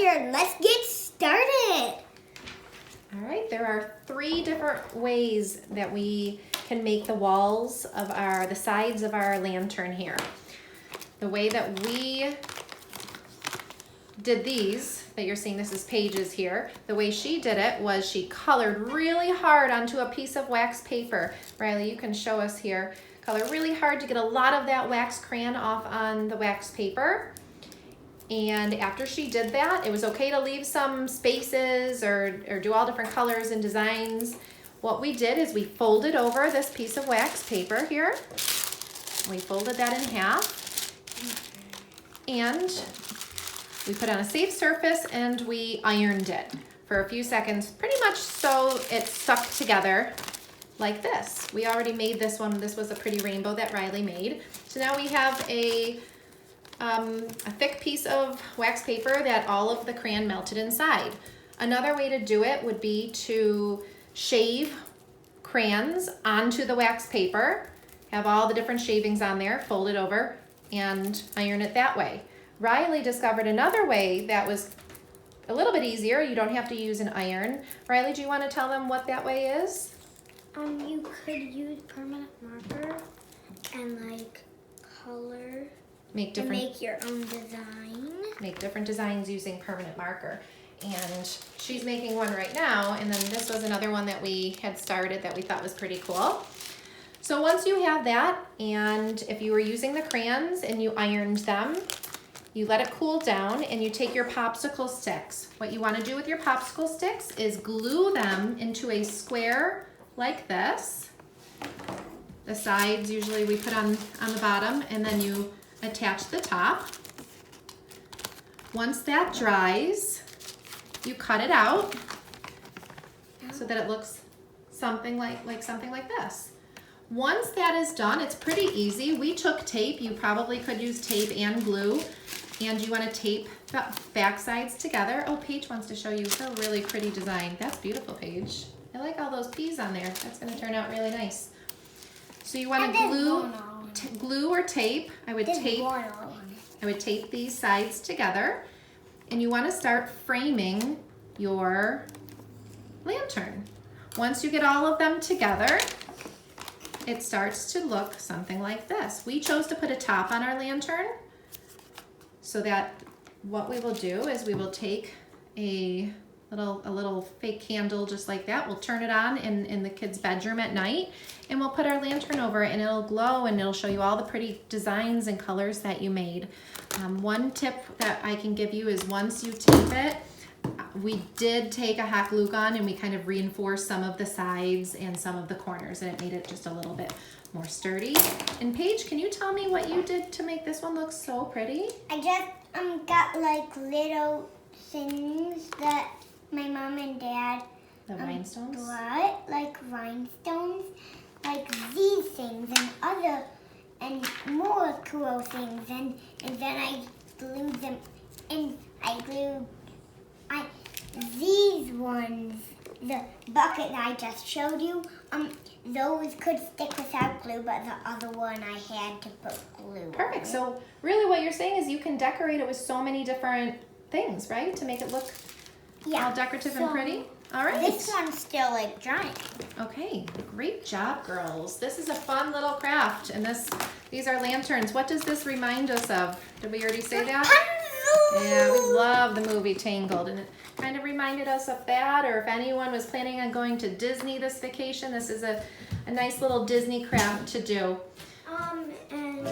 turn. Let's get started. All right, there are 3 different ways that we can make the walls of the sides of our lantern here. The way that we did these, that you're seeing, this is Paige's here. The way she did it was she colored really hard onto a piece of wax paper. Riley, you can show us here. Color really hard to get a lot of that wax crayon off on the wax paper. And after she did that, it was okay to leave some spaces or do all different colors and designs. What we did is we folded over this piece of wax paper here. We folded that in half. And we put on a safe surface and we ironed it for a few seconds, pretty much so it stuck together like this. We already made this one. This was a pretty rainbow that Riley made. So now we have a thick piece of wax paper that all of the crayon melted inside. Another way to do it would be to shave crayons onto the wax paper, have all the different shavings on there, fold it over, and iron it that way. Riley discovered another way that was a little bit easier. You don't have to use an iron. Riley, do you want to tell them what that way is? You could use permanent marker and like color. Make your own design. Make different designs using permanent marker. And she's making one right now, and then this was another one that we had started that we thought was pretty cool. So once you have that, and if you were using the crayons and you ironed them, you let it cool down and you take your popsicle sticks. What you want to do with your popsicle sticks is glue them into a square like this. The sides usually we put on the bottom, and then you attach the top. Once that dries, you cut it out so that it looks something like this. Once that is done, it's pretty easy. We took tape. You probably could use tape and glue, and you want to tape the back sides together. Oh, Paige wants to show you her really pretty design. That's beautiful, Paige. I like all those peas on there. That's going to turn out really nice. So you want to glue or tape. I would tape these sides together, and you want to start framing your lantern. Once you get all of them together, it starts to look something like this. We chose to put a top on our lantern so that what we will do is we will take a little fake candle just like that. We'll turn it on in the kids' bedroom at night, and we'll put our lantern over it, and it'll glow, and it'll show you all the pretty designs and colors that you made. One tip that I can give you is once you tape it, we did take a hot glue gun and we kind of reinforced some of the sides and some of the corners, and it made it just a little bit more sturdy. And Paige, can you tell me what you did to make this one look so pretty? I just got like little things that my mom and dad rhinestones? brought, like rhinestones, like these things and more cool things, and then I glued them, and I glued these ones, the bucket that I just showed you, those could stick without glue, but the other one I had to put glue Perfect. on it. So really what you're saying is you can decorate it with so many different things, right? To make it look all decorative and pretty. All right. This one's still like drying. Okay, great job, girls. This is a fun little craft, and these are lanterns. What does this remind us of? Did we already say that? Yeah, we love the movie Tangled, and it kind of reminded us of that, or if anyone was planning on going to Disney this vacation, this is a nice little Disney craft to do. And